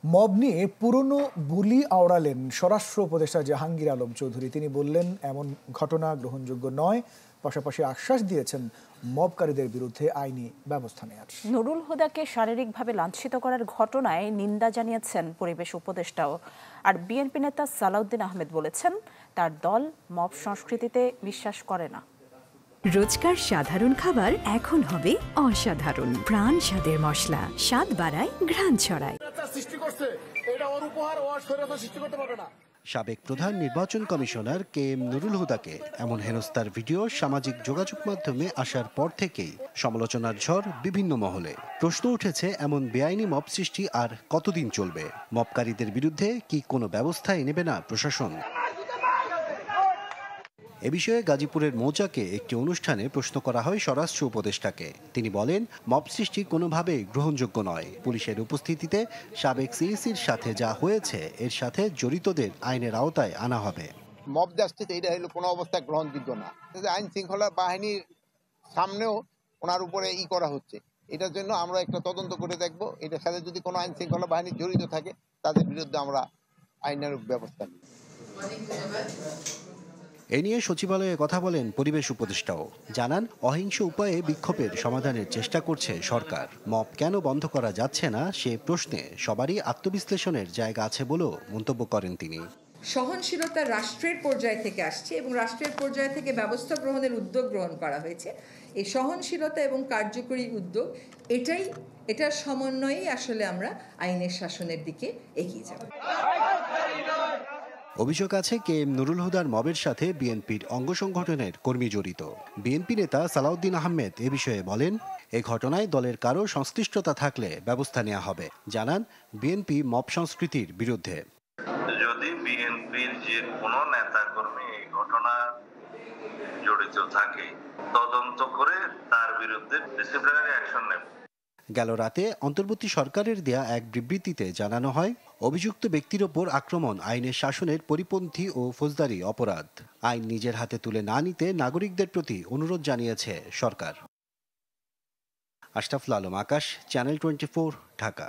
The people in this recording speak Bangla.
মব নিয়ে পুরনো বুলি আওড়ালেন স্বরাষ্ট্র উপদেষ্টা জাহাঙ্গীর আলম চৌধুরী। তিনি বললেন, এমন ঘটনা গ্রহণযোগ্য নয়। পাশাপাশি আশ্বাস দিয়েছেন মবকারীদের বিরুদ্ধে আইনি ব্যবস্থা নেওয়ার। নুরুল হুদাকে শারীরিকভাবে লাঞ্ছিত করার ঘটনায় নিন্দা জানিয়েছেন পরিবেশ উপদেষ্টাও। আর বিএনপি নেতা সালাউদ্দিন আহমেদ বলেছেন, তার দল মব সংস্কৃতিতে বিশ্বাস করে না। রোজকার সাধারণ খাবার এখন হবে অসাধারণ। প্রাণ স্বাদের মশলা, স্বাদ বাড়ায়, ঘ্রাণ ছড়ায়। সাবেক প্রধান নির্বাচন কমিশনার KM নুরুল হুদাকে এমন হেনস্থার ভিডিও সামাজিক যোগাযোগ মাধ্যমে আসার পর থেকেই সমালোচনার ঝড় বিভিন্ন মহলে। প্রশ্ন উঠেছে, এমন বেআইনি মব সৃষ্টি আর কতদিন চলবে? মবকারীদের বিরুদ্ধে কি কোনো ব্যবস্থাই নেবে না প্রশাসন? এ বিষয়ে গাজীপুরের মৌচাকে একটি অনুষ্ঠানে প্রশ্ন করা হয় স্বরাষ্ট্র উপদেষ্টাকে। তিনি বলেন, মব সৃষ্টি কোনোভাবেই গ্রহণযোগ্য নয়। পুলিশের উপস্থিতিতে সাবেক সিইসির সাথে যা হয়েছে, এর সাথে জড়িতদের আইনের আওতায় আনা হবে। মব জাস্টিস এটা হলো কোনো অবস্থায় গ্রহণযোগ্য না। আইন শৃঙ্খলা বাহিনীর সামনেও ওনার উপরে করা হচ্ছে। এটার জন্য আমরা একটা তদন্ত করে দেখব। এটার সাথে যদি কোনো আইন শৃঙ্খলা বাহিনী জড়িত থাকে, তাদের বিরুদ্ধে আমরা আইনের ব্যবস্থা নিই। এ নিয়ে সচিবালয়ে কথা বলেন পরিবেশ উপদেষ্টাও। জানান, অহিংস উপায়ে বিক্ষোভের সমাধানের চেষ্টা করছে সরকার। মব কেন বন্ধ করা যাচ্ছে না সে প্রশ্নে সবারই আত্মবিশ্লেষণের জায়গা আছে বলেও মন্তব্য করেন তিনি। সহনশীলতা রাষ্ট্রের পর্যায় থেকে আসছে এবং রাষ্ট্রের পর্যায় থেকে ব্যবস্থা গ্রহণের উদ্যোগ গ্রহণ করা হয়েছে। এই সহনশীলতা এবং কার্যকরী উদ্যোগ এটার সমন্বয়েই আসলে আমরা আইনের শাসনের দিকে এগিয়ে যাব। অভিযোগ আছে, KM নুরুল হুদার মবের সাথে বিএনপির অঙ্গ সংগঠনের কর্মী জড়িত। বিএনপি নেতা সালাউদ্দিন আহমেদ এ বিষয়ে বলেন, এই ঘটনায় দলের কারো সংশ্লিষ্টতা থাকলে ব্যবস্থা নেওয়া হবে। জানান, বিএনপি মব সংস্কৃতির বিরুদ্ধে। যদি বিএনপির যে কোনো নেতা কর্মী এই ঘটনা জড়িত থাকে, তদন্ত করে তার বিরুদ্ধে ডিসিপ্লিনারি অ্যাকশন নেবে। গেল রাতে অন্তর্বর্তী সরকারের দেয়া এক বিবৃতিতে জানানো হয়, অভিযুক্ত ব্যক্তির ওপর আক্রমণ আইনের শাসনের পরিপন্থী ও ফৌজদারি অপরাধ। আইন নিজের হাতে তুলে না নিতে নাগরিকদের প্রতি অনুরোধ জানিয়েছে সরকার। আশরাফুল আলম, আকাশ, চ্যানেল 24, ঢাকা।